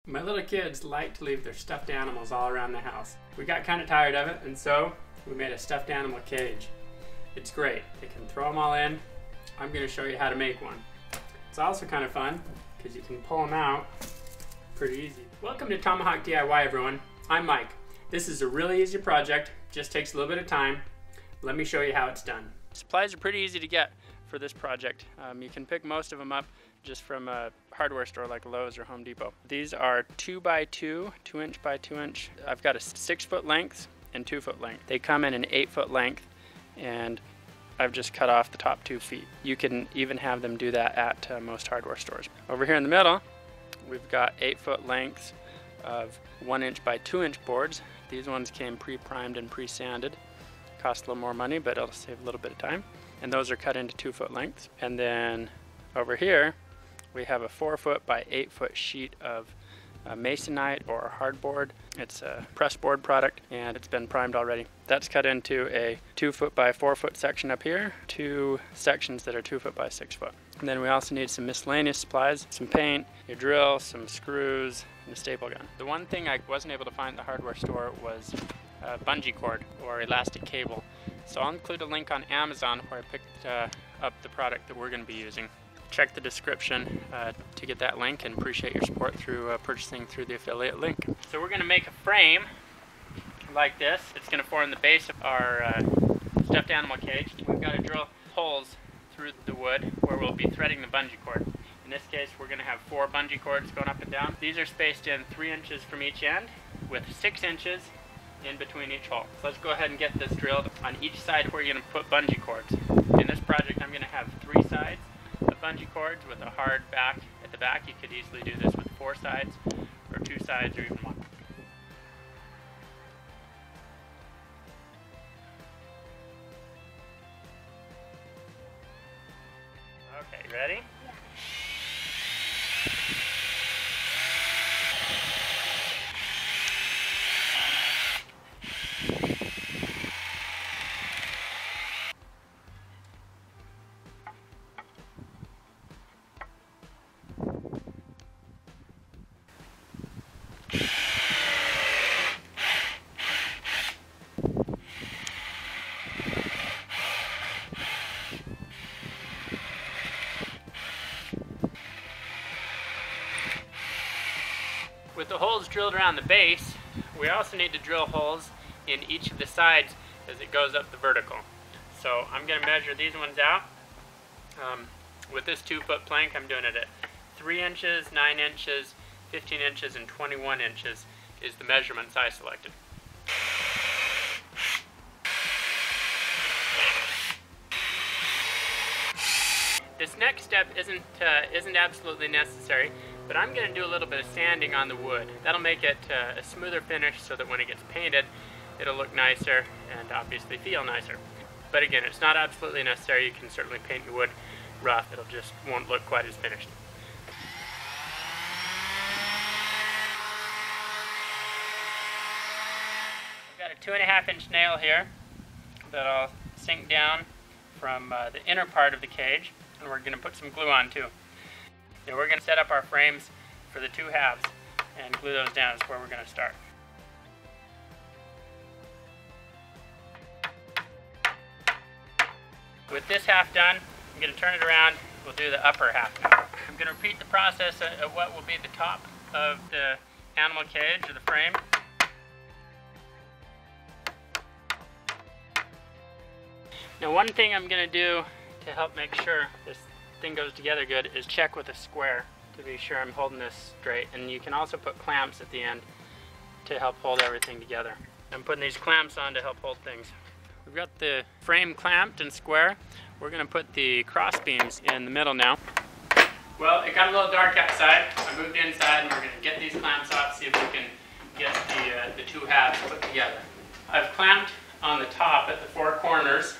My little kids like to leave their stuffed animals all around the house. We got kind of tired of it, and so we made a stuffed animal cage. It's great. They can throw them all in. I'm going to show you how to make one. It's also kind of fun because you can pull them out pretty easy. Welcome to Tomahawk DIY, everyone. I'm Mike. This is a really easy project. Just takes a little bit of time. Let me show you how it's done. Supplies are pretty easy to get for this project. You can pick most of them up just from a hardware store like Lowe's or Home Depot. These are 2x2, 2-inch by 2-inch. I've got a 6-foot length and 2-foot length. They come in an 8-foot length, and I've just cut off the top 2 feet. You can even have them do that at most hardware stores. Over here in the middle, we've got 8-foot lengths of 1-inch by 2-inch boards. These ones came pre-primed and pre-sanded. Cost a little more money, but it'll save a little bit of time. And those are cut into 2-foot lengths. And then over here, we have a 4-foot by 8-foot sheet of masonite or hardboard. It's a press board product, and it's been primed already. That's cut into a 2-foot by 4-foot section up here, 2 sections that are 2-foot by 6-foot. And then we also need some miscellaneous supplies, some paint, a drill, some screws, and a staple gun. The one thing I wasn't able to find at the hardware store was a bungee cord or elastic cable. So I'll include a link on Amazon where I picked up the product that we're going to be using. Check the description to get that link, and appreciate your support through purchasing through the affiliate link. So we're going to make a frame like this. It's going to form the base of our stuffed animal cage. We've got to drill holes through the wood where we'll be threading the bungee cord. In this case, we're going to have 4 bungee cords going up and down. These are spaced in 3 inches from each end with 6 inches in between each hole. So let's go ahead and get this drilled on each side where you're going to put bungee cords. In this project, I'm going to have 3 sides of bungee cords with a hard back at the back. You could easily do this with 4 sides or 2 sides or even 1. Okay, ready? With the holes drilled around the base, we also need to drill holes in each of the sides as it goes up the vertical. So I'm going to measure these ones out. With this 2-foot plank, I'm doing it at 3 inches, 9 inches, 15 inches, and 21 inches is the measurements I selected. This next step isn't absolutely necessary, but I'm going to do a little bit of sanding on the wood. That'll make it a smoother finish so that when it gets painted, it'll look nicer and obviously feel nicer. But again, it's not absolutely necessary. You can certainly paint your wood rough. It'll just won't look quite as finished. I've got a 2.5-inch nail here that I'll sink down from the inner part of the cage, and we're going to put some glue on too. Now we're going to set up our frames for the 2 halves and glue those down. Is where we're going to start. With this half done, I'm going to turn it around. We'll do the upper half now. I'm going to repeat the process of what will be the top of the animal cage or the frame. Now one thing I'm going to do to help make sure this thing goes together good is check with a square to be sure I'm holding this straight. And you can also put clamps at the end to help hold everything together. I'm putting these clamps on to help hold things. We've got the frame clamped and square. We're going to put the cross beams in the middle now. Well, it got a little dark outside. I moved inside, and we're going to get these clamps off, see if we can get the 2 halves put together. I've clamped on the top at the 4 corners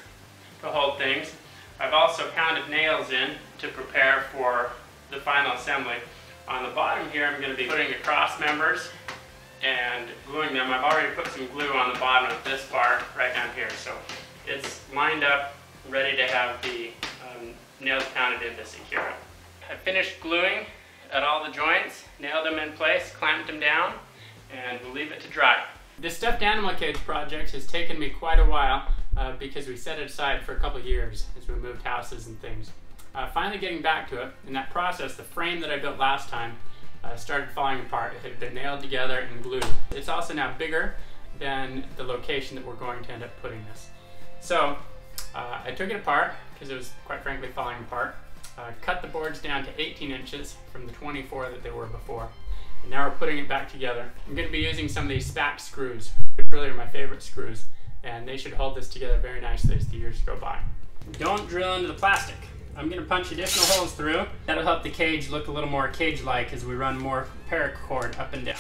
to hold things. I've also pounded nails in to prepare for the final assembly. On the bottom here, I'm going to be putting the cross members and gluing them. I've already put some glue on the bottom of this bar right down here, so it's lined up, ready to have the nails pounded in to secure it. I finished gluing at all the joints, nailed them in place, clamped them down, and we'll leave it to dry. This stuffed animal cage project has taken me quite a while because we set it aside for a couple years as we moved houses and things. Finally getting back to it, in that process, the frame that I built last time started falling apart. It had been nailed together and glued. It's also now bigger than the location that we're going to end up putting this. So I took it apart because it was quite frankly falling apart. Cut the boards down to 18 inches from the 24 that they were before. And now we're putting it back together. I'm going to be using some of these SPAC screws, which really are my favorite screws, and they should hold this together very nicely as the years go by. Don't drill into the plastic. I'm going to punch additional holes through. That'll help the cage look a little more cage-like as we run more paracord up and down.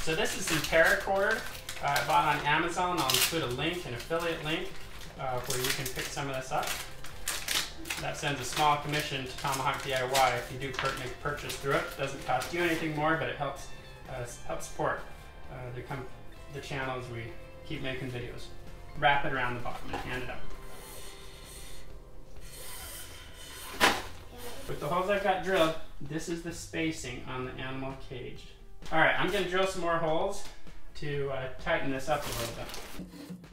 So this is some paracord I bought on Amazon. I'll include a link, an affiliate link, where you can pick some of this up. That sends a small commission to Tomahawk DIY if you do make a purchase through it. It doesn't cost you anything more, but it helps support the channel as we keep making videos. Wrap it around the bottom and hand it up. With the holes I've got drilled, this is the spacing on the animal cage. Alright, I'm going to drill some more holes to tighten this up a little bit.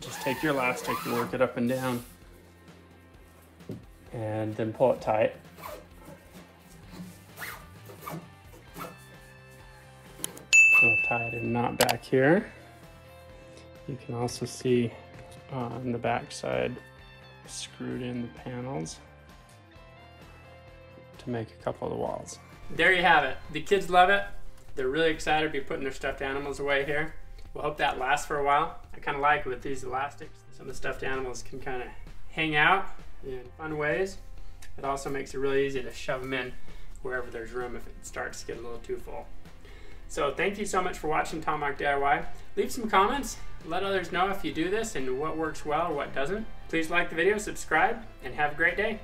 Just take your elastic and work it up and down. And then pull it tight. We'll tie it in a knot back here. You can also see on the back side screwed in the panels to make a couple of the walls. There you have it. The kids love it. They're really excited to be putting their stuffed animals away here. We'll hope that lasts for a while. I kind of like it with these elastics. Some of the stuffed animals can kind of hang out in fun ways. It also makes it really easy to shove them in wherever there's room if it starts to get a little too full. So thank you so much for watching Tomahawk DIY. Leave some comments. Let others know if you do this and what works well or what doesn't. Please like the video, subscribe, and have a great day.